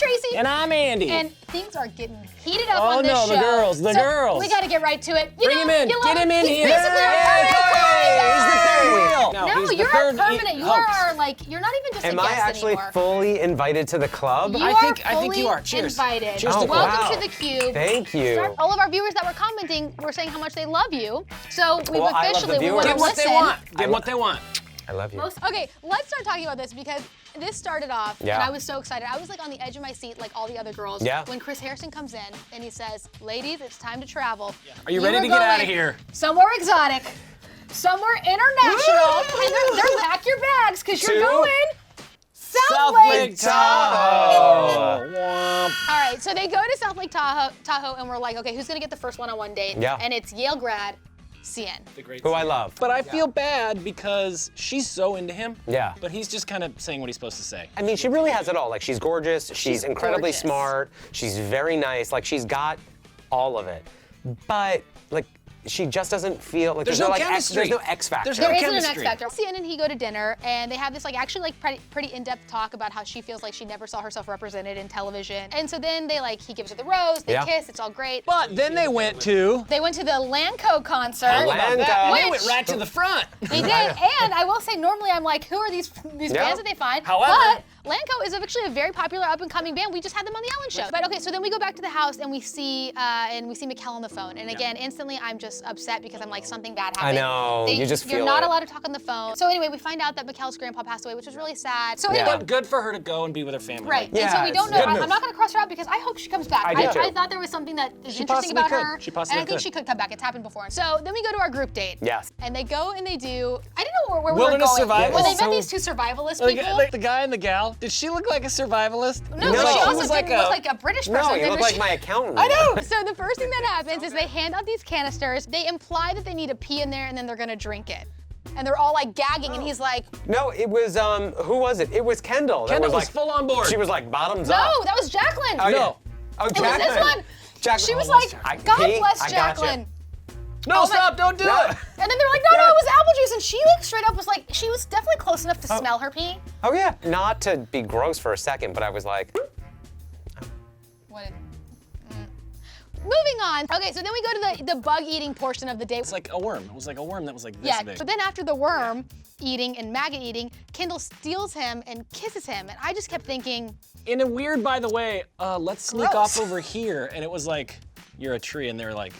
Tracy. And I'm Andy. And things are getting heated up on this show. Oh no, the girls. We gotta get right to it. Bring him in. Get him in here. He's basically our permanent He's the third wheel. No, you're our permanent. You are like, you're not even just a guest anymore. Am I actually fully invited to the club? You I think you are. Cheers. Invited. Cheers to Welcome to the Cube. Thank you. All of our viewers that were commenting were saying how much they love you. So we've Well, I love officially, the we want to viewers. listen. Get what they want. I love you. Okay, let's start talking about this because this started off, Yeah. and I was so excited. I was like on the edge of my seat, like all the other girls. Yeah. When Chris Harrison comes in and he says, "Ladies, it's time to travel." Are you ready to get out of here? Somewhere exotic, somewhere international, and they're pack your bags because you're going South Lake Tahoe. All right, so they go to South Lake Tahoe, and we're like, okay, who's gonna get the first one-on-one date? Yeah. And it's Yale grad, CN. Who I love. But I feel bad because she's so into him. Yeah. But he's just kind of saying what he's supposed to say. I mean, she really has it all. Like, she's gorgeous. She's incredibly gorgeous. smart. She's very nice. Like, she's got all of it. But, like, she just doesn't feel like There's no like chemistry. there's no X factor. There's no There isn't an X chemistry. factor. CN and he go to dinner, and they have this like actually like pretty in-depth talk about how she feels like she never saw herself represented in television. And so then he gives her the rose, they Yeah. kiss, it's all great. But then they went to. They went to the Lanco concert. Lanco. They Which- went right to the front. They did, and I will say normally I'm like, who are these Yeah. bands that they find? However- but Lanco is actually a very popular up-and-coming band. We just had them on the Ellen Show. But okay, so then we go back to the house and we see Mikkel on the phone. And again, instantly I'm just upset because I'm like, something bad happened. I know, you just You're feel not it. allowed to talk on the phone. So anyway, we find out that Mikkel's grandpa passed away, which was really sad. So anyway, But good for her to go and be with her family. right. Yeah, and so we it's don't know. good I'm move. not going to cross her out because I hope she comes back. I do too. I thought there was something that is She interesting possibly about could. her. She possibly and I think could. she could come back. It's happened before. So then we go to our group date. Yes. And they go and they do. I didn't know where we were Wilderness going. survival. When they So- met these two survivalist The people. guy, the guy and the gal. Did she look like a survivalist? No, No, but she she also was didn't look like a British person. No, you look Didn't like she? my accountant. I know. So the first thing that happens is they hand out these canisters. They imply that they need to pee in there and then they're gonna drink it. And they're all like gagging, and he's like, No, it was, who was it? It was Kendall. that Kendall was like, full on board. She was like, bottoms up. no, that was Jacqueline. Oh, yeah. No. Oh, It was Jacqueline. this one. Jacqueline. She was Oh, like, I- God Pete, bless I gotcha. Jacqueline. No, Oh my- stop! Don't do No. it. And then they're like, no, it was apple juice. And she like straight up was like, she was definitely close enough to smell her pee. Oh, yeah. Not to be gross for a second, but I was like, What? Moving on. Okay, so then we go to the bug eating portion of the day. It's like a worm. It was like a worm that was like this Yeah, big. so then after the worm eating and maggot eating, Kendall steals him and kisses him. And I just kept thinking, In a weird, by the way, let's sneak Gross. off over here. And it was like, you're a tree, and they're like,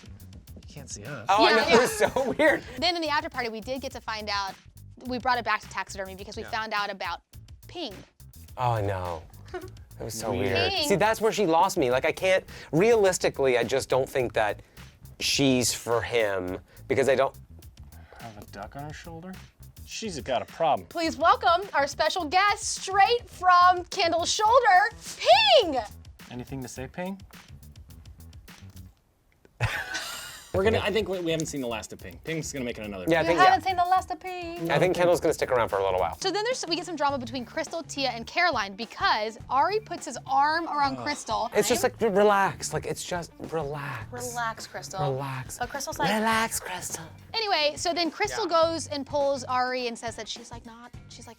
you can't see us. oh, I Yeah, know. yeah. It was so weird. then in the after party, we did get to find out, we brought it back to taxidermy because we found out about Ping. Oh, no. It was so weird. Ping. See, that's where she lost me. Like, I can't, realistically, I just don't think that she's for him because I don't, Have a duck on her shoulder? She's got a problem. Please welcome our special guest straight from Kendall's shoulder, Ping! Anything to say, Ping? We're gonna. I think we haven't seen the last of Ping. Ping's gonna make it another. yeah, I You think, haven't seen the last of Ping. I think Kendall's gonna stick around for a little while. So then we get some drama between Crystal, Tia, and Caroline because Ari puts his arm around Crystal. It's just like, relax. Like, it's just relax. Relax, Crystal. Relax. But Crystal's like, Relax, Crystal. anyway, so then Crystal goes and pulls Ari and says that she's like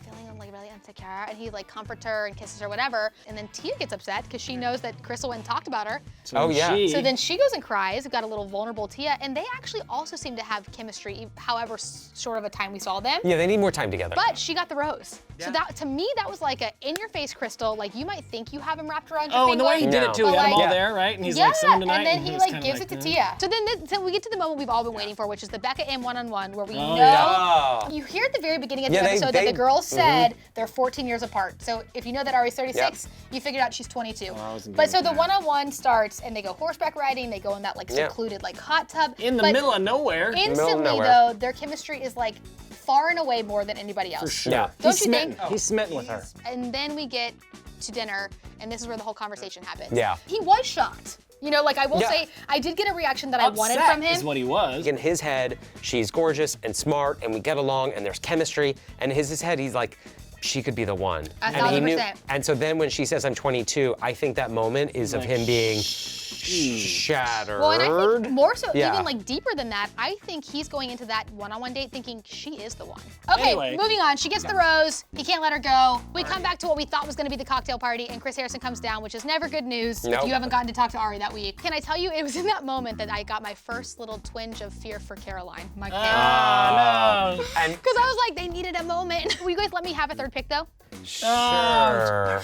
feeling like really insecure, and he like comforts her and kisses her, whatever. And then Tia gets upset because she knows that Crystal went and talked about her. So Oh, yeah. she- So then she goes and cries. We've got a little vulnerable Tia, and they actually also seem to have chemistry, however short of a time we saw them. Yeah, they need more time together. But she got the rose. So that, to me, that was like a in-your-face Crystal. Like you might think you have him wrapped around your Oh, finger. and the way he did No. it too, he But had them all like- there, right? And he's yeah, like, "Someone tonight," and then he he was like kinda gives like, it to Tia. So then so we get to the moment we've all been waiting for, which is the Bekah and one-on-one, where we know. yeah. You hear at the very beginning of the Yeah, episode that they- the girls said they're 14 years apart. So if you know that Ari's 36, you figured out she's 22. I wasn't But good so at the that. one-on-one starts, and they go horseback riding. They go in that like Yeah. secluded like hot tub. In the But middle of nowhere. Instantly nowhere. though, their chemistry is like far and away more than anybody else. For sure. Yeah. Don't He's you smitten. think? He's smitten with her. And then we get to dinner, and this is where the whole conversation happens. Yeah. He was shocked. You know, like I will Yeah. say, I did get a reaction that I wanted Upset from him. is what he was. In his head, she's gorgeous and smart, and we get along, and there's chemistry. And in his head, he's like, she could be the one. 1,000%. And so then when she says I'm 22, I think that moment is of Like, him being shattered. Well, and I think more so, Yeah. even like deeper than that, I think he's going into that one-on-one date thinking she is the one. Okay, Anyway. moving on. She gets the rose. He can't let her go. We come back to what we thought was going to be the cocktail party, and Chris Harrison comes down, which is never good news Nope. if you haven't gotten to talk to Ari that week. Can I tell you, it was in that moment that I got my first little twinge of fear for Caroline, my kid. Ah, no. And Because I was like, they needed a moment. Will you guys let me have a third pick, though? sure.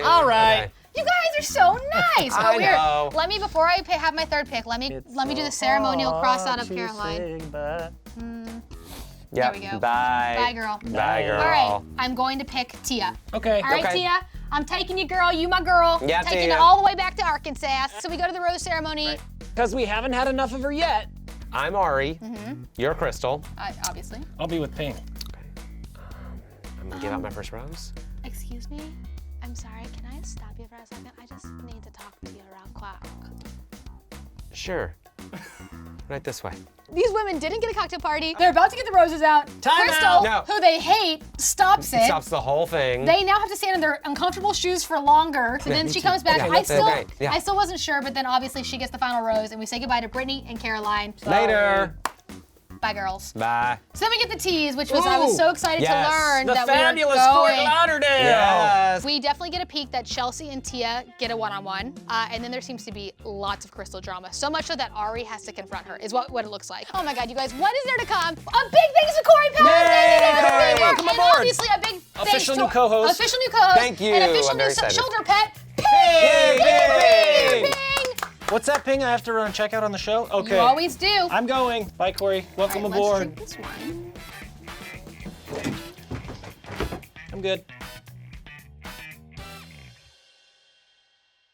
All right. Okay. You guys are so nice. I But we're, know. let me, before I have my third pick, let me do the ceremonial cross out of Caroline. Yep. we go. Bye. Bye, girl. Bye, girl. All right, I'm going to pick Tia. Okay. All right, Okay. Tia, I'm taking you, girl. You my girl. Yeah, taking Tia. it all the way back to Arkansas. So we go to the rose ceremony. Because we haven't had enough of her yet. I'm Ari. You're Crystal. Obviously. I'll be with Pink. I'm gonna give out my first rose. Excuse me. I'm sorry. Can I stop you for a second? I just need to talk to you real quick. Sure. Right this way. These women didn't get a cocktail party. They're about to get the roses out. Time Crystal, out. No. who they hate, stops it. Stops the whole thing. They now have to stand in their uncomfortable shoes for longer. So then she comes back. Yeah, I that's still, okay. Yeah. I still wasn't sure, but then obviously she gets the final rose, and we say goodbye to Brittany and Caroline. Later. Bye, girls. Bye. So then we get the teas, which was I was Ooh. so excited Yes. to learn The that fabulous we were Fort going. Lauderdale. Yes. We definitely get a peek that Chelsea and Tia get a one-on-one, and then there seems to be lots of Crystal drama. So much so that Ari has to confront her, is what it looks like. Oh my God, you guys, what is there to come? A big thanks to Corey Powers. Thank you for being here. Welcome And aboard. obviously a big thanks Official to new co-host. Official new co-host. Thank you. And official I'm new very excited. shoulder pet. Yay, Ping! Ping! Ping! What's that ping I have to run check out on the show? Okay. You always do. I'm going. Bye, Corey. Welcome All right, aboard. let's drink this wine. I'm good.